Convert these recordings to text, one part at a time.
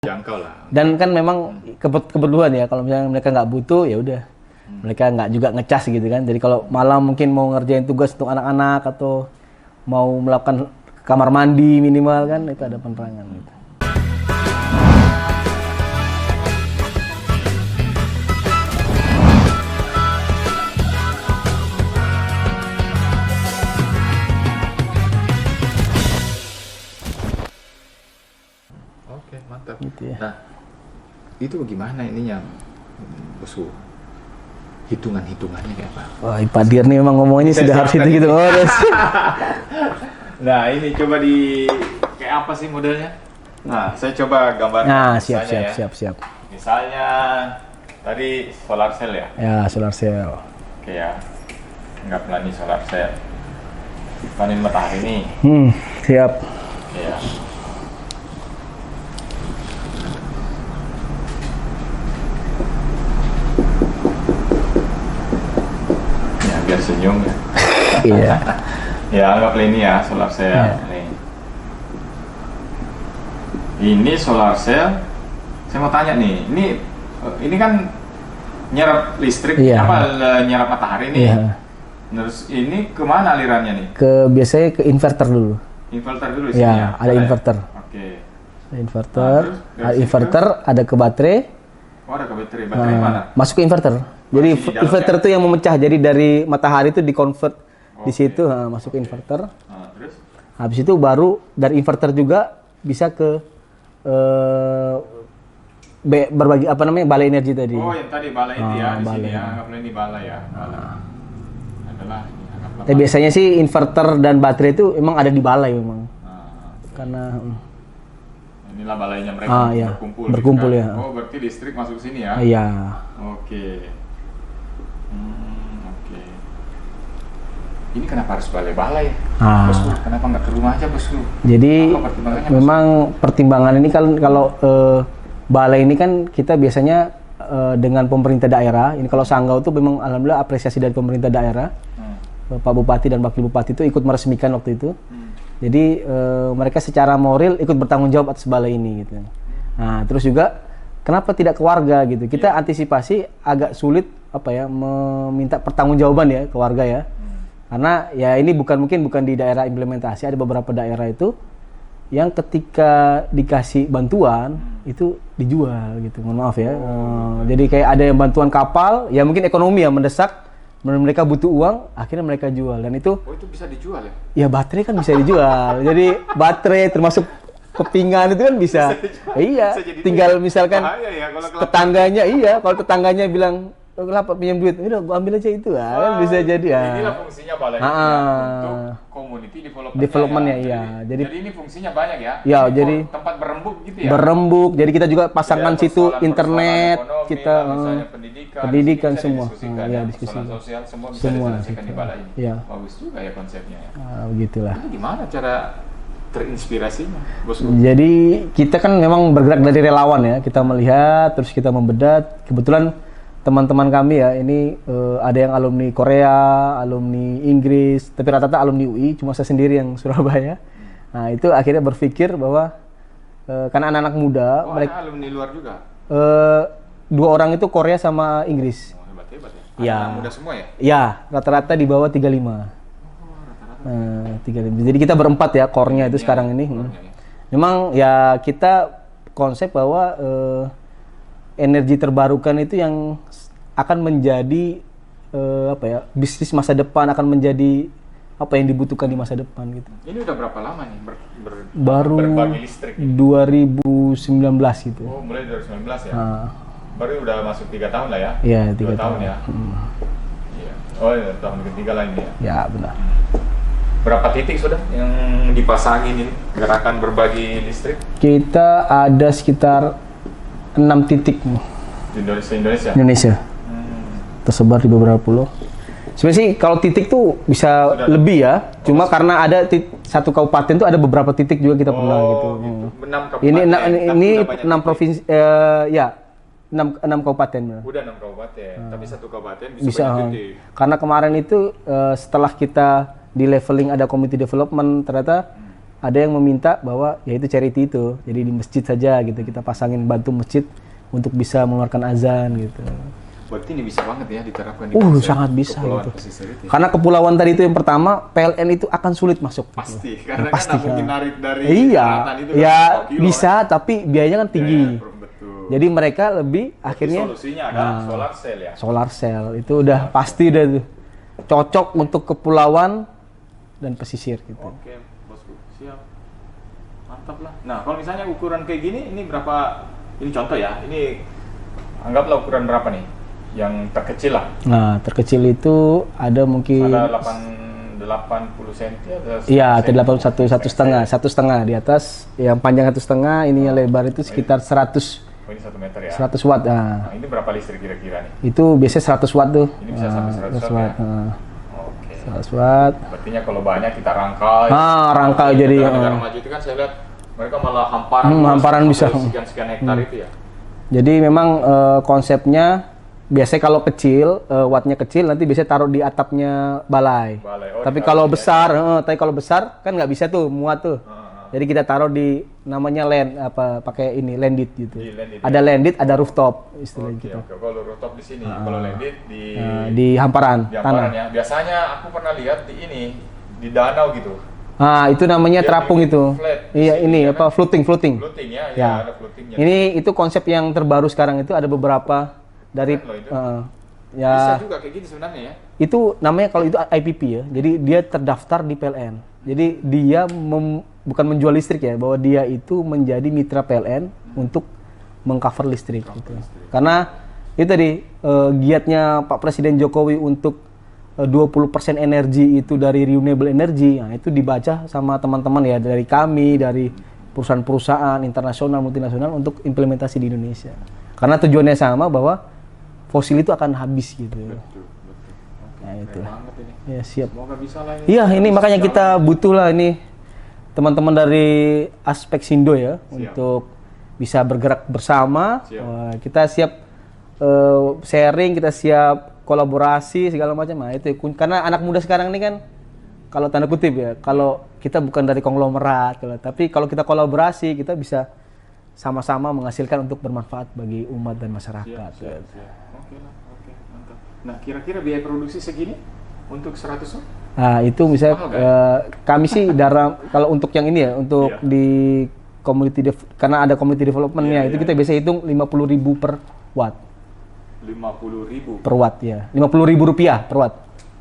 Jangkau lah. Dan kan memang kebutuhan ya, kalau misalnya mereka nggak butuh ya udah, mereka nggak juga ngecas gitu kan. Jadi kalau malam mungkin mau ngerjain tugas untuk anak-anak atau mau melakukan kamar mandi minimal kan, itu ada penerangan gitu. Oke, mantap. Gitu ya. Nah, itu gimana ininya, Bosku? Hitungan-hitungannya kayak apa? Wah, Pak Dir nih memang ngomongnya sudah harus itu gitu. Oh, Nah, ini coba di kayak apa sih modelnya? Nah, saya coba gambar. Nah, siap. Misalnya tadi solar cell ya. Ya, solar cell. Oke ya. Anggaplah ini solar cell. Panen matahari nih. Siap. Ya. Ya, biar senyum ya. Iya. Ya, anggaplah ini ya solar cell. Ya. Nih. Ini solar cell. Saya mau tanya nih, ini kan nyerap listrik, Iya. nyerap matahari nih. Iya. Terus ini kemana alirannya nih? Biasanya ke inverter dulu. Inverter dulu sini Ya, ya? ada inverter. Oke. Ada inverter, Nah, terus dari ada situ? inverter, ada ke baterai. Oh, ada ke baterai. Baterai mana? Masuk ke inverter. Jadi Masih di dalam inverter ya? itu yang memecah. Jadi dari matahari itu dikonvert di Oke. situ, masuk ke inverter. Nah, terus? Habis itu baru dari inverter juga bisa ke berbagi balai energi tadi. Oh, yang tadi balai itu ya, di balai. sini ya. Anggaplah ini balai ya. Balai. Adalah, anggaplah Biasanya sih inverter dan baterai itu emang ada di balai memang. Nah, Karena inilah balainya mereka iya. berkumpul. Berkumpul, gitu kan. ya. Oh, berarti listrik masuk sini ya? iya. Oke. Oke. Ini kenapa harus balai-balai? Bosku, kenapa nggak ke rumah aja, Bosku? Jadi Apa pertimbangannya, memang pertimbangan ini kan kalau balai ini kan kita biasanya dengan pemerintah daerah. Ini kalau Sanggau itu memang alhamdulillah apresiasi dari pemerintah daerah. Pak Bupati dan Wakil Bupati itu ikut meresmikan waktu itu. Jadi mereka secara moral ikut bertanggung jawab atas balai ini gitu. Nah, terus juga kenapa tidak ke warga gitu? Kita antisipasi agak sulit meminta pertanggungjawaban ya ke warga ya. Karena ya ini bukan di daerah implementasi, ada beberapa daerah itu yang ketika dikasih bantuan itu dijual gitu. Mohon maaf ya. Jadi kayak ada yang bantuan kapal, ya mungkin ekonomi yang mendesak, mereka butuh uang, akhirnya mereka jual. Dan itu Oh, itu bisa dijual ya? ya baterai kan bisa dijual. Jadi baterai termasuk kepingan itu kan bisa. Iya, Bisa jadi tinggal duit. misalkan Bahaya ya kalau kelapa. kalau tetangganya bilang kenapa pinjam duit, udah gua ambil aja itu kan bisa jadi ya. Inilah fungsinya balai ini ya, untuk community Development-nya, ya. iya. Jadi ini fungsinya banyak ya. Ya, Ini jadi tempat berembuk gitu ya. berembuk. Jadi kita juga pasangkan Ya, situ persoalan internet, ekonomi kita lah, misalnya pendidikan pendidikan bisa semua. didiskusikan Ya, ya. diskusi. Persoalan sosial semua bisa Semua, diselesaikan di balai ini. Iya. Bagus juga ya konsepnya ya. Begitulah. Itu gimana cara terinspirasinya, Bosku? Jadi kita kan memang bergerak dari relawan ya. Kita melihat, terus kita membedat. Kebetulan teman-teman kami ya, ini ada yang alumni Korea, alumni Inggris, tapi rata-rata alumni UI, cuma saya sendiri yang Surabaya. Nah, itu akhirnya berpikir bahwa karena anak-anak muda, Oh, mereka ada alumni luar juga? 2 orang itu Korea sama Inggris. Oh, hebat-hebat ya. Iya. Anak muda semua ya? Ya, rata-rata di bawah 35. Nah, 35. Jadi kita berempat ya, core-nya itu sekarang ini. Memang ya kita konsep bahwa energi terbarukan itu yang akan menjadi bisnis masa depan, akan menjadi apa yang dibutuhkan di masa depan gitu. Ini udah berapa lama nih Baru berbagi listrik? 2019 gitu. Oh, mulai dari 2019 ya? Nah, Baru udah masuk 3 tahun lah ya? Iya, 2 3 tahun ya? Iya. Oh, ya, tahun ketiga lah ini ya? ya benar. Berapa titik sudah yang dipasangin ini gerakan berbagi listrik Kita ada sekitar 6 titik di Indonesia? Indonesia. Tersebar di beberapa pulau. Sebenarnya sih kalau titik tuh bisa lebih ya. Cuma karena ada satu kabupaten tuh ada beberapa titik juga kita pernah gitu. Gitu. 6 kabupaten. Ini Tapi udah banyak 6 titik. provinsi ya 6 kabupaten. Udah 6 kabupaten, tapi satu kabupaten bisa Bisa. banyak titik. Karena kemarin itu setelah kita di leveling ada community development ternyata ada yang meminta bahwa ya itu charity itu. Jadi di masjid saja gitu. Kita pasangin bantu masjid untuk bisa mengeluarkan azan gitu. Berarti ini bisa banget ya diterapkan di sangat bisa kepulauan gitu. pesisir itu ya? Karena kepulauan tadi itu yang pertama, PLN itu akan sulit masuk. Pasti, gitu. karena Pasti, kan nggak mungkin narik dari iya, daratan itu ya 10 kilo, bisa, tapi biayanya kan tinggi. Ya, betul. Jadi mereka lebih Berarti akhirnya solusinya ada solar cell ya. solar cell itu udah pasti udah tuh cocok untuk kepulauan dan pesisir gitu. Oke, bosku, siap. Mantap lah. Nah, kalau misalnya ukuran kayak gini, ini berapa? Ini contoh ya. Ini anggaplah ukuran berapa nih? Yang terkecil lah. Nah, terkecil itu ada mungkin Ada 80 cm atau iya, ada 1 satu setengah di atas, yang panjang 1,5, ini yang lebar itu sekitar 100 Oh, ini 1 meter ya. 100 watt. Nah, ini berapa listrik kira-kira nih? Itu biasanya 100 watt tuh. Ini bisa sampai 100 watt ya? Oke. 100 watt. Berartinya kalau banyak kita rangkai. Rangkai Kalau jadi negara maju itu kan saya lihat mereka malah hamparan. hamparan bisa. Sekian hektar itu ya. Jadi memang konsepnya biasanya kalau kecil, wattnya kecil, nanti biasanya taruh di atapnya balai. Oh, tapi kalau besar, kan nggak bisa tuh muat tuh. Jadi kita taruh di namanya pakai ini landed gitu. Ada landed, ada rooftop istilahnya gitu. Oke. Kalau rooftop di sini, kalau landed di hamparan di tanah. ya. Biasanya aku pernah lihat di ini di danau gitu. Itu namanya Dia terapung itu. flat. Iya, Di sini, ini ya kan? floating. Floating ya, ada floatingnya. Ini itu konsep yang terbaru sekarang itu ada beberapa dari Keren loh itu. ya. Bisa juga kayak gini sebenarnya ya. Itu namanya kalau itu IPP ya. Jadi dia terdaftar di PLN. Jadi dia bukan menjual listrik ya, bahwa dia itu menjadi mitra PLN untuk mengcover listrik gitu. Karena itu tadi giatnya Pak Presiden Jokowi untuk 20% energi itu dari renewable energy. Nah, itu dibaca sama teman-teman ya dari kami, dari perusahaan-perusahaan internasional, multinasional untuk implementasi di Indonesia. Karena tujuannya sama bahwa fosil itu akan habis gitu. Betul. Oke, Nah, itu. banget ini. Ya, siap. Semoga bisa lah ini. Iya, ini makanya kita butuh lah ini teman-teman dari aspek Sindo ya untuk bisa bergerak bersama. Kita siap sharing, kita siap kolaborasi segala macam. Nah, itu karena anak muda sekarang ini kan kalau tanda kutip ya, kalau kita bukan dari konglomerat, tapi kalau kita kolaborasi, kita bisa sama-sama menghasilkan untuk bermanfaat bagi umat dan masyarakat. Siap. Oke, mantap. Nah, kira-kira biaya produksi segini untuk 100 watt? Nah, itu misalnya kami sih kalau untuk yang ini ya, untuk di karena ada community development-nya, itu kita biasa hitung 50.000 per watt. 50.000 per watt ya. 50.000 rupiah per watt.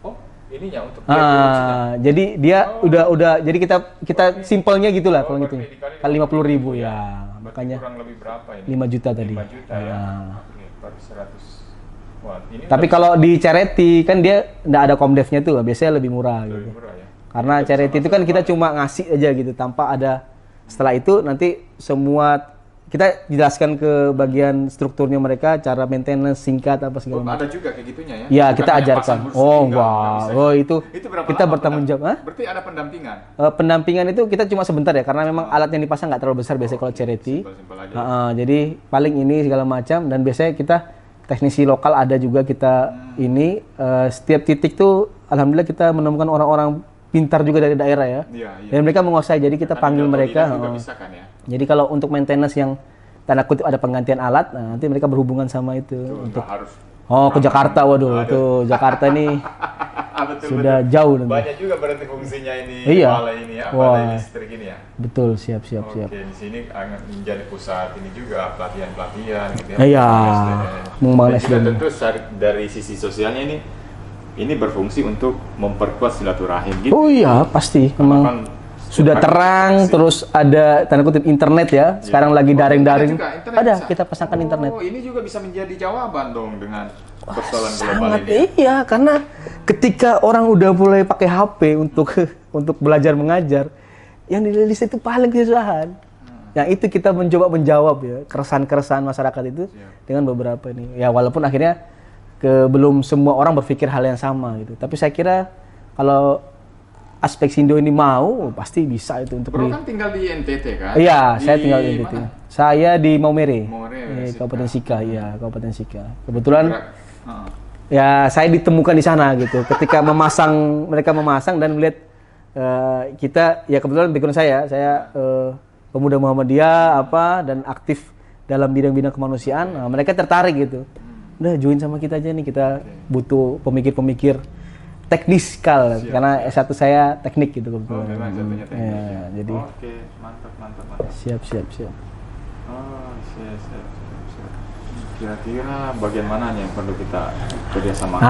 Oh, ininya untuk biaya produksinya. Jadi dia udah jadi kita simpelnya gitulah kalau gitu. Kali 50.000 ya. Makanya kurang lebih berapa ini? 5 juta tadi. 5 juta ya. Oke, per 100 watt. Ini Tapi kalau di charity kan dia enggak ada komdevnya tuh, biasanya lebih murah gitu. lebih murah ya. Karena charity itu kan kita cuma ngasih aja gitu tanpa ada, setelah itu nanti semua kita jelaskan ke bagian strukturnya mereka, cara maintenance singkat apa segala macam. Ada juga kayak gitunya ya? Ya, Bukan kita hanya ajarkan. pasang bursi Oh, tinggal, enggak. bisa. Oh, itu berapa kita lama bertanggung jawab. Hah? Berarti ada pendampingan? Pendampingan itu kita cuma sebentar ya, karena memang alat yang dipasang nggak terlalu besar biasanya kalau charity. Simpel aja. Jadi paling ini segala macam, dan biasanya kita teknisi lokal ada juga kita ini setiap titik tuh alhamdulillah kita menemukan orang-orang pintar juga dari daerah ya. Iya. Dan mereka menguasai, jadi kita panggil mereka. Juga bisa kan ya? Jadi kalau untuk maintenance yang tanda kutip ada penggantian alat, nah nanti mereka berhubungan sama itu untuk harus ke Jakarta. Waduh, itu Jakarta ini sudah jauh nanti. Banyak juga berarti fungsinya ini, Iya. balai ini ya, balai listrik ini ya. Betul, siap. Oke, di sini menjadi pusat ini juga pelatihan gitu ya. Iya, mengembangkan Dan juga SDM. tentu dari sisi sosialnya ini berfungsi untuk memperkuat silaturahim gitu. Oh iya, pasti. Memang Kan sudah terang, terus ada tanda kutip internet ya. Sekarang lagi daring-daring. Ada, kita pasangkan internet. Oh, ini juga bisa menjadi jawaban dong dengan persoalan global Sangat ini. iya, karena ketika orang udah mulai pakai HP untuk belajar mengajar, yang dirilis itu paling kesusahan. Yang itu kita mencoba menjawab ya keresahan-keresahan masyarakat itu dengan beberapa ini. Ya walaupun akhirnya belum semua orang berpikir hal yang sama gitu. Tapi saya kira kalau aspek Sindo ini mau, pasti bisa itu untuk Bro kan tinggal di NTT kan? Iya, saya tinggal di NTT. mana? Saya di Maumere. Sika. Kabupaten Sika, iya, Kabupaten Sika. Kebetulan ya saya ditemukan di sana gitu. Ketika mereka memasang dan melihat kita ya kebetulan background saya pemuda Muhammadiyah dan aktif dalam bidang-bidang kemanusiaan. Nah, mereka tertarik gitu. Udah join sama kita aja nih, kita butuh pemikir-pemikir tekniskal karena S1 saya teknik gitu kebetulan. Memang satunya teknik. Ya, jadi Oke, mantap. siap. Oh, siap. Kira-kira bagian mana nih yang perlu kita kerjasama?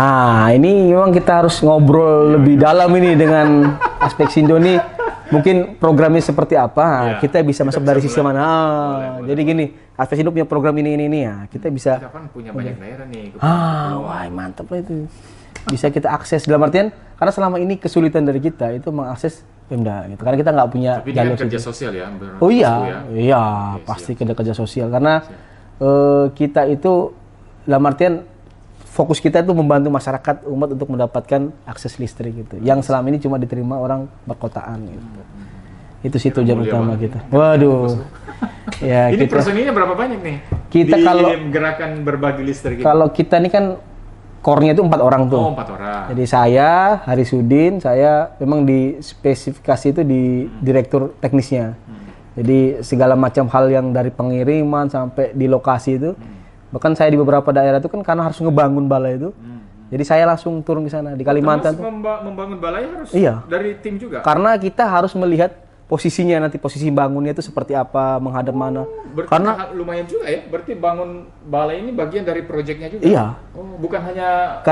Ini memang kita harus ngobrol lebih dalam ini dengan Aspek Sindo nih. Mungkin programnya seperti apa, kita bisa masuk dari sisi mana. Jadi gini, Aspek Sindo punya program ini ya. Kita bisa. Kita kan punya banyak daerah nih. Wah, mantap lah itu. Bisa kita akses dalam artian karena selama ini kesulitan dari kita itu mengakses Pemda gitu. Karena kita nggak punya tapi jalur kerja sosial ya. Oh iya, pasti kerja sosial karena kita itu dalam artian fokus kita itu membantu masyarakat umat untuk mendapatkan akses listrik gitu. Yang selama ini cuma diterima orang perkotaan gitu. Itu sih tujuan utama kita. Waduh. Ya, ini personilnya berapa banyak nih? Kita kalau gerakan berbagi listrik. Kalau kita ini kan core-nya itu 4 orang tuh. 4 orang. Jadi saya, Harisudin, saya memang di spesifikasi itu di direktur teknisnya. Jadi segala macam hal yang dari pengiriman sampai di lokasi itu. Bahkan saya di beberapa daerah itu kan karena harus ngebangun balai itu. Jadi saya langsung turun ke sana di Kalimantan. Membangun balai harus dari tim juga. Karena kita harus melihat posisinya nanti, posisi bangunnya itu seperti apa, menghadap mana. Karena lumayan juga ya. Berarti bangun balai ini bagian dari proyeknya juga. Iya. Oh, bukan hanya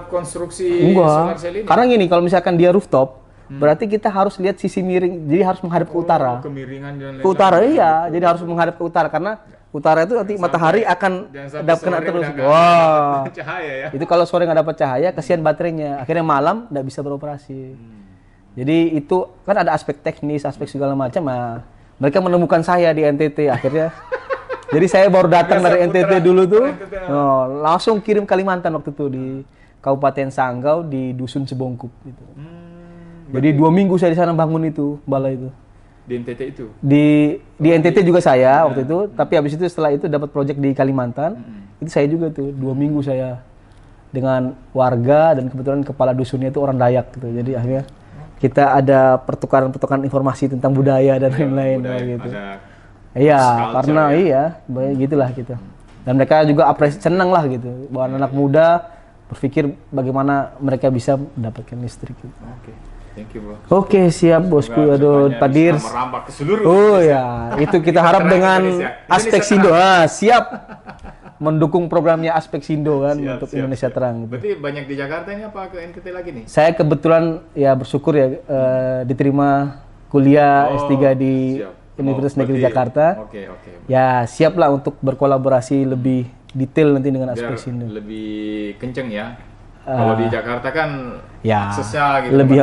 konstruksi solar cell ini. Karena gini, kalau misalkan dia rooftop, berarti kita harus lihat sisi miring, jadi harus menghadap ke utara. Kemiringan dan lain-lain. Ke utara jadi harus menghadap ke utara karena utara itu nanti matahari akan kena terus. Wah. Cahaya ya. Itu kalau sore nggak dapat cahaya, kasihan baterainya. Akhirnya malam nggak bisa beroperasi. Jadi itu kan ada aspek teknis, aspek segala macam. Nah, mereka menemukan saya di NTT akhirnya. Jadi saya baru datang dari NTT dulu tuh, langsung kirim Kalimantan waktu itu di Kabupaten Sanggau di Dusun Sebongkup gitu. Jadi 2 minggu saya di sana bangun itu balai itu. Di NTT itu? Di NTT juga saya waktu itu, tapi habis itu setelah itu dapat proyek di Kalimantan, itu saya juga tuh 2 minggu saya dengan warga dan kebetulan kepala dusunnya itu orang Dayak gitu. Jadi akhirnya kita ada pertukaran informasi tentang budaya dan lain-lain gitu. Iya, karena gitulah gitu. Dan mereka juga senang lah gitu, bahwa anak muda berpikir bagaimana mereka bisa mendapatkan listrik gitu. Thank you, Bos. Oke, siap bosku. Aduh, Padir. Merambah ke seluruh. Oh ya, itu kita harap dengan Aspek Sindo. Siap mendukung programnya Aspek Sindo kan untuk Indonesia Terang. Gitu. Berarti banyak di Jakarta ini apa ke NTT lagi nih? Saya kebetulan ya bersyukur ya diterima kuliah S3 di Universitas Negeri Jakarta. Oke. Ya, siap lah untuk berkolaborasi lebih detail nanti dengan Aspek Sindo. Lebih kenceng ya. Kalau di Jakarta kan aksesnya gitu. Lebih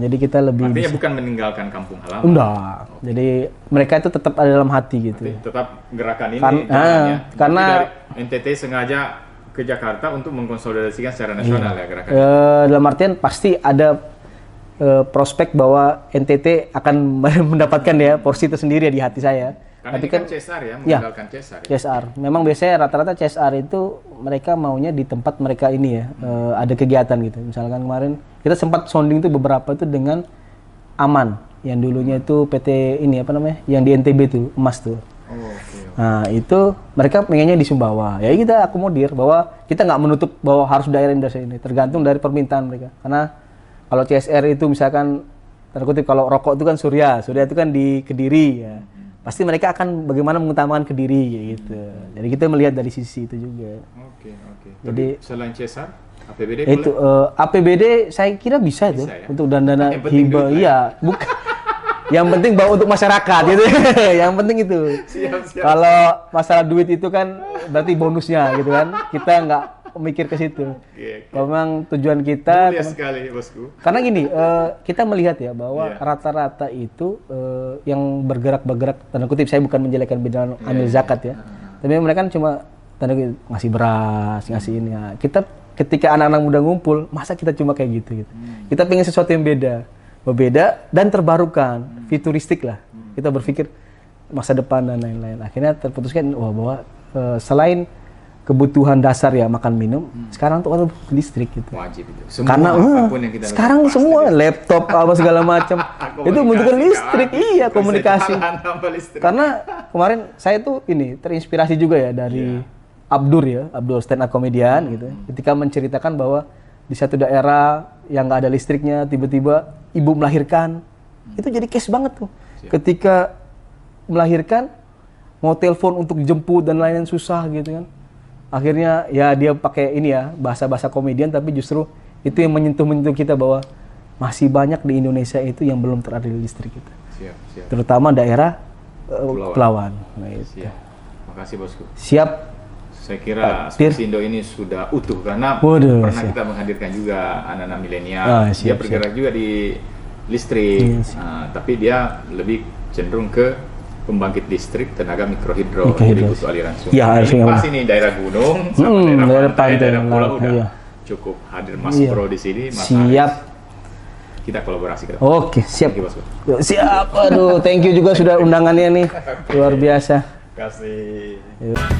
jadi kita lebih artinya bukan meninggalkan kampung halaman. Enggak. Jadi mereka itu tetap ada dalam hati gitu. Tetap gerakan ini karena dari NTT sengaja ke Jakarta untuk mengkonsolidasikan secara nasional ya gerakan. Dalam artian pasti ada prospek bahwa NTT akan mendapatkan ya porsi tersendiri di hati saya. Karena tapi kan CSR ya, mengandalkan CSR. CSR. Memang biasanya rata-rata CSR itu mereka maunya di tempat mereka ini ya, ada kegiatan gitu. Misalkan kemarin kita sempat sounding tuh beberapa itu dengan Aman, yang dulunya itu PT ini apa namanya, yang di NTB tuh, emas tuh. Nah itu mereka pengennya di Sumbawa. Ya kita akomodir bahwa kita nggak menutup bahwa harus daerah industri ini, tergantung dari permintaan mereka. Karena kalau CSR itu misalkan, tanda kutip kalau rokok itu kan Surya itu kan di Kediri ya. Pasti mereka akan bagaimana mengutamakan Kediri gitu. Jadi kita melihat dari sisi itu juga. Oke. Jadi selain CSR, APBD itu APBD saya kira bisa itu ya? Untuk dana hibah. Iya, bukan. Yang penting bawa untuk masyarakat gitu. Yang penting itu. Siap. Kalau masalah duit itu kan berarti bonusnya gitu kan. Kita nggak mikir ke situ. Kalau memang tujuan kita mulia sekali bosku. Karena gini, kita melihat ya bahwa rata-rata itu yang bergerak tanda kutip, saya bukan menjelekkan bidang amil zakat ya. Tapi mereka kan cuma tanda kutip ngasih beras, ngasih ini ya. Kita ketika anak-anak muda ngumpul, masa kita cuma kayak gitu. Kita pengen sesuatu yang berbeda dan terbarukan, futuristik lah. Kita berpikir masa depan dan lain-lain. Akhirnya terputuskan bahwa selain kebutuhan dasar ya, makan minum. Sekarang tuh harus listrik gitu. Wajib itu. Semua Karena apapun yang kita sekarang lakukan semua pasti laptop apa segala macam itu membutuhkan listrik. Iya, komunikasi. Karena kemarin saya tuh ini terinspirasi juga ya dari Abdur ya, Abdur stand up comedian gitu. Ketika menceritakan bahwa di satu daerah yang nggak ada listriknya, tiba-tiba ibu melahirkan, itu jadi case banget tuh. Ketika melahirkan, mau telepon untuk jemput dan lain-lain susah gitu kan. Akhirnya ya dia pakai ini ya, bahasa-bahasa komedian, tapi justru itu yang menyentuh kita bahwa masih banyak di Indonesia itu yang belum terada listrik gitu. Siap. Terutama daerah Kepulauan. Nah, itu. Siap. Makasih bosku. Siap. Saya kira Spesindo ini sudah utuh karena pernah kita menghadirkan juga anak-anak milenial. Dia bergerak juga di listrik, tapi dia lebih cenderung ke pembangkit listrik tenaga mikrohidro, jadi butuh aliran sungai. Ya, ini pas ini daerah gunung, sama daerah pantai, daerah pulau udah cukup hadir Mas Bro di sini. Mas siap. Haris. Kita kolaborasi. Oke, siap. Thank you, siap. Aduh, thank you juga sudah undangannya nih, luar biasa. Terima kasih.